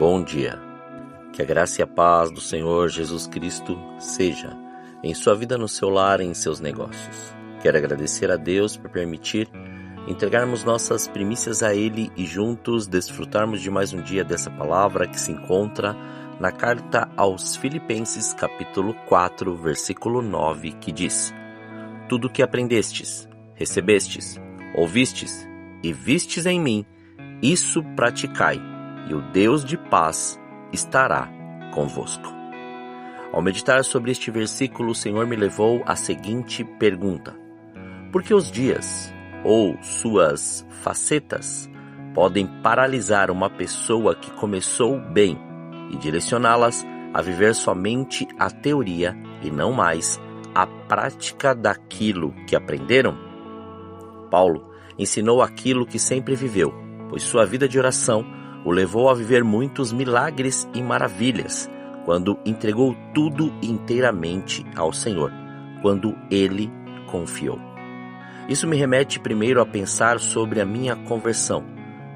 Bom dia. Que a graça e a paz do Senhor Jesus Cristo seja em sua vida, no seu lar e em seus negócios. Quero agradecer a Deus por permitir entregarmos nossas primícias a Ele e juntos desfrutarmos de mais um dia dessa palavra que se encontra na carta aos Filipenses, capítulo 4, versículo 9, que diz: Tudo o que aprendestes, recebestes, ouvistes e vistes em mim, isso praticai, e o Deus de paz estará convosco. Ao meditar sobre este versículo, o Senhor me levou à seguinte pergunta: por que os dias ou suas facetas podem paralisar uma pessoa que começou bem e direcioná-las a viver somente a teoria e não mais a prática daquilo que aprenderam? Paulo ensinou aquilo que sempre viveu, pois sua vida de oração o levou a viver muitos milagres e maravilhas, quando entregou tudo inteiramente ao Senhor, quando Ele confiou. Isso me remete primeiro a pensar sobre a minha conversão,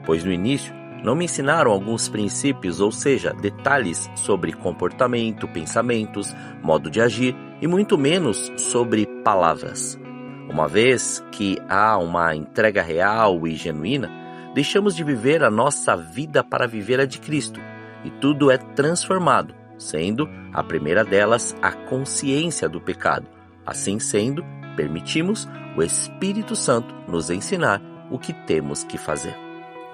pois no início não me ensinaram alguns princípios, ou seja, detalhes sobre comportamento, pensamentos, modo de agir e muito menos sobre palavras. Uma vez que há uma entrega real e genuína, deixamos de viver a nossa vida para viver a de Cristo, e tudo é transformado, sendo a primeira delas a consciência do pecado. Assim sendo, permitimos o Espírito Santo nos ensinar o que temos que fazer.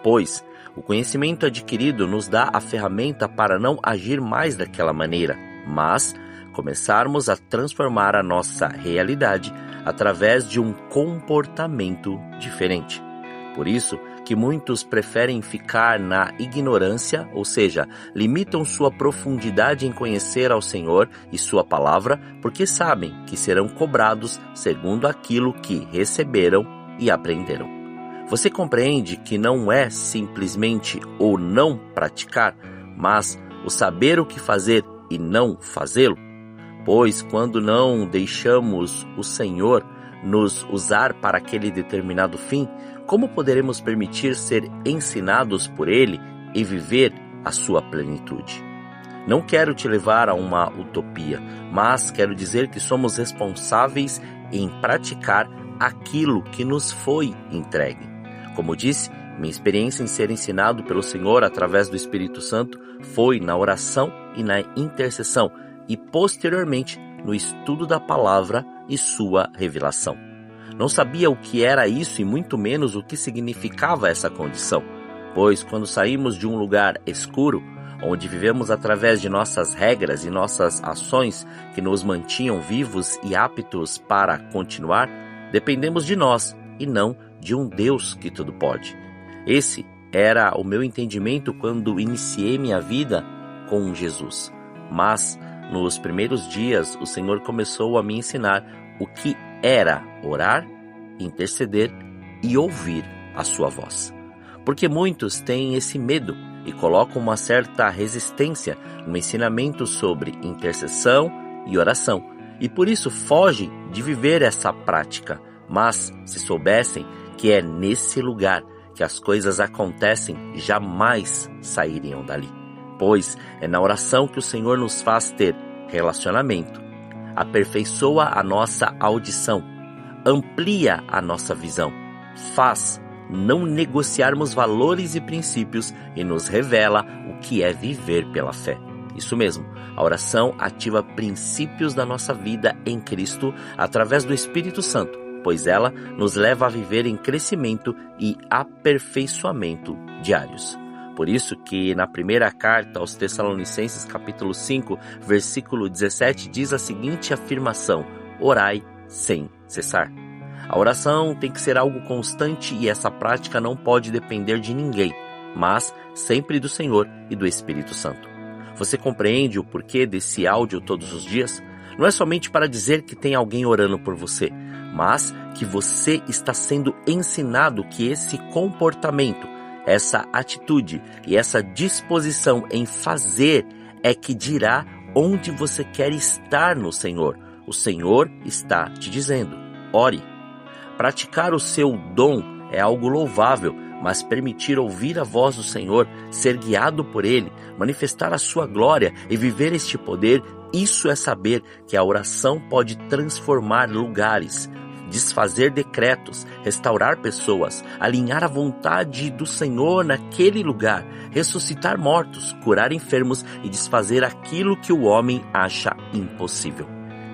Pois o conhecimento adquirido nos dá a ferramenta para não agir mais daquela maneira, mas começarmos a transformar a nossa realidade através de um comportamento diferente. Por isso que muitos preferem ficar na ignorância, ou seja, limitam sua profundidade em conhecer ao Senhor e sua palavra, porque sabem que serão cobrados segundo aquilo que receberam e aprenderam. Você compreende que não é simplesmente o não praticar, mas o saber o que fazer e não fazê-lo? Pois quando não deixamos o Senhor nos usar para aquele determinado fim, como poderemos permitir ser ensinados por Ele e viver a sua plenitude? Não quero te levar a uma utopia, mas quero dizer que somos responsáveis em praticar aquilo que nos foi entregue. Como disse, minha experiência em ser ensinado pelo Senhor através do Espírito Santo foi na oração e na intercessão, e posteriormente no estudo da palavra e sua revelação. Não sabia o que era isso e muito menos o que significava essa condição, pois quando saímos de um lugar escuro, onde vivemos através de nossas regras e nossas ações que nos mantinham vivos e aptos para continuar, dependemos de nós e não de um Deus que tudo pode. Esse era o meu entendimento quando iniciei minha vida com Jesus. Mas nos primeiros dias, o Senhor começou a me ensinar o que era orar, interceder e ouvir a sua voz. Porque muitos têm esse medo e colocam uma certa resistência no ensinamento sobre intercessão e oração, e por isso fogem de viver essa prática. Mas, se soubessem que é nesse lugar que as coisas acontecem, jamais sairiam dali. Pois é na oração que o Senhor nos faz ter relacionamento, aperfeiçoa a nossa audição, amplia a nossa visão, faz não negociarmos valores e princípios e nos revela o que é viver pela fé. Isso mesmo, a oração ativa princípios da nossa vida em Cristo através do Espírito Santo, pois ela nos leva a viver em crescimento e aperfeiçoamento diários. Por isso que na primeira carta aos Tessalonicenses, capítulo 5, versículo 17, diz a seguinte afirmação: orai sem cessar. A oração tem que ser algo constante e essa prática não pode depender de ninguém, mas sempre do Senhor e do Espírito Santo. Você compreende o porquê desse áudio todos os dias? Não é somente para dizer que tem alguém orando por você, mas que você está sendo ensinado que esse comportamento, essa atitude e essa disposição em fazer é que dirá onde você quer estar no Senhor. O Senhor está te dizendo: ore. Praticar o seu dom é algo louvável, mas permitir ouvir a voz do Senhor, ser guiado por Ele, manifestar a sua glória e viver este poder, isso é saber que a oração pode transformar lugares, desfazer decretos, restaurar pessoas, alinhar a vontade do Senhor naquele lugar, ressuscitar mortos, curar enfermos e desfazer aquilo que o homem acha impossível.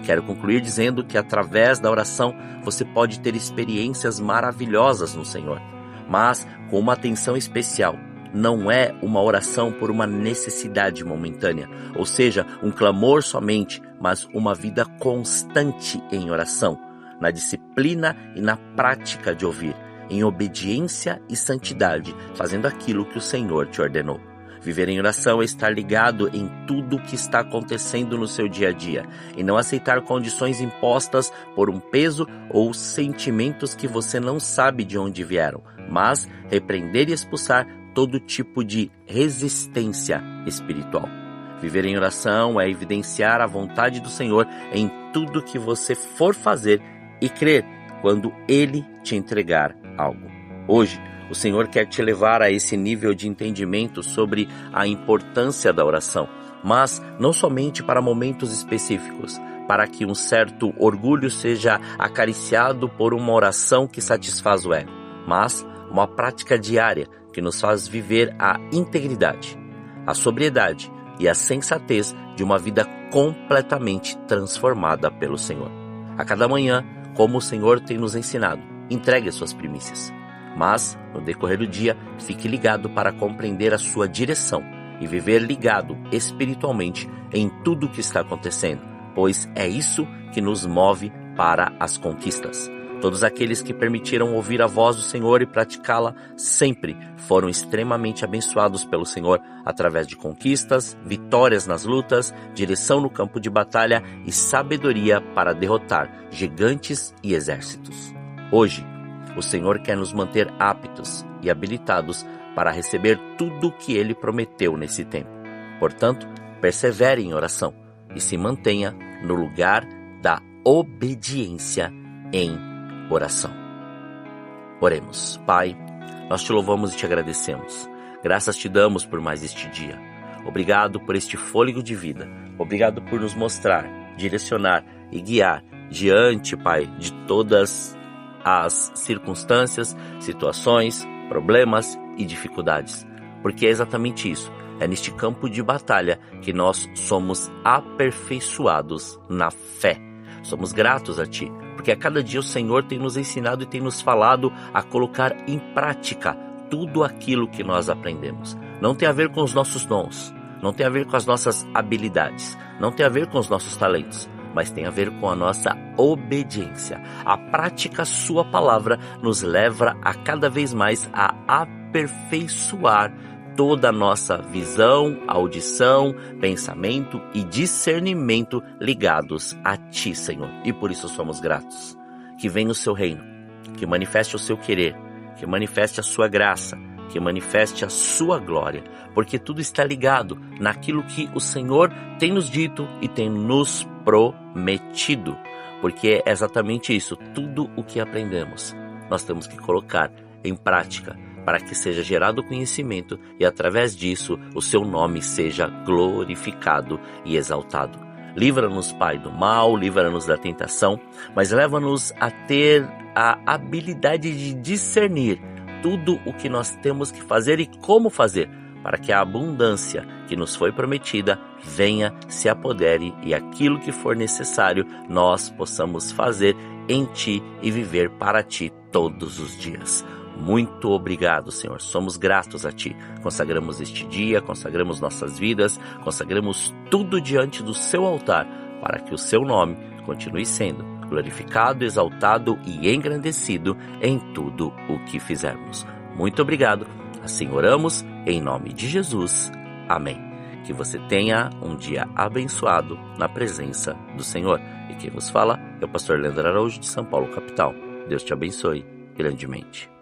Quero concluir dizendo que através da oração você pode ter experiências maravilhosas no Senhor, mas com uma atenção especial. Não é uma oração por uma necessidade momentânea, ou seja, um clamor somente, mas uma vida constante em oração, na disciplina e na prática de ouvir, em obediência e santidade, fazendo aquilo que o Senhor te ordenou. Viver em oração é estar ligado em tudo o que está acontecendo no seu dia a dia e não aceitar condições impostas por um peso ou sentimentos que você não sabe de onde vieram, mas repreender e expulsar todo tipo de resistência espiritual. Viver em oração é evidenciar a vontade do Senhor em tudo que você for fazer e crer quando Ele te entregar algo. Hoje, o Senhor quer te levar a esse nível de entendimento sobre a importância da oração, mas não somente para momentos específicos, para que um certo orgulho seja acariciado por uma oração que satisfaz o ego, mas uma prática diária que nos faz viver a integridade, a sobriedade e a sensatez de uma vida completamente transformada pelo Senhor. A cada manhã, como o Senhor tem nos ensinado, entregue as suas primícias. Mas, no decorrer do dia, fique ligado para compreender a sua direção e viver ligado espiritualmente em tudo o que está acontecendo, pois é isso que nos move para as conquistas. Todos aqueles que permitiram ouvir a voz do Senhor e praticá-la sempre foram extremamente abençoados pelo Senhor através de conquistas, vitórias nas lutas, direção no campo de batalha e sabedoria para derrotar gigantes e exércitos. Hoje, o Senhor quer nos manter aptos e habilitados para receber tudo o que Ele prometeu nesse tempo. Portanto, persevere em oração e se mantenha no lugar da obediência em oração. Oremos. Pai, nós te louvamos e te agradecemos. Graças te damos por mais este dia. Obrigado por este fôlego de vida. Obrigado por nos mostrar, direcionar e guiar diante, Pai, de todas as circunstâncias, situações, problemas e dificuldades. Porque é exatamente isso. É neste campo de batalha que nós somos aperfeiçoados na fé. Somos gratos a Ti, porque a cada dia o Senhor tem nos ensinado e tem nos falado a colocar em prática tudo aquilo que nós aprendemos. Não tem a ver com os nossos dons, não tem a ver com as nossas habilidades, não tem a ver com os nossos talentos, mas tem a ver com a nossa obediência. A prática Sua palavra nos leva a cada vez mais a aperfeiçoar toda a nossa visão, audição, pensamento e discernimento ligados a Ti, Senhor. E por isso somos gratos. Que venha o Seu reino, que manifeste o Seu querer, que manifeste a Sua graça, que manifeste a Sua glória, porque tudo está ligado naquilo que o Senhor tem nos dito e tem nos prometido, porque é exatamente isso, tudo o que aprendemos, nós temos que colocar em prática, para que seja gerado conhecimento e através disso o Seu nome seja glorificado e exaltado. Livra-nos, Pai, do mal, livra-nos da tentação, mas leva-nos a ter a habilidade de discernir tudo o que nós temos que fazer e como fazer, para que a abundância que nos foi prometida venha, se apodere e aquilo que for necessário nós possamos fazer em Ti e viver para Ti todos os dias. Muito obrigado, Senhor. Somos gratos a Ti. Consagramos este dia, consagramos nossas vidas, consagramos tudo diante do Seu altar, para que o Seu nome continue sendo glorificado, exaltado e engrandecido em tudo o que fizermos. Muito obrigado. Assim oramos, em nome de Jesus. Amém. Que você tenha um dia abençoado na presença do Senhor. E quem vos fala é o pastor Leandro Araújo de São Paulo, capital. Deus te abençoe grandemente.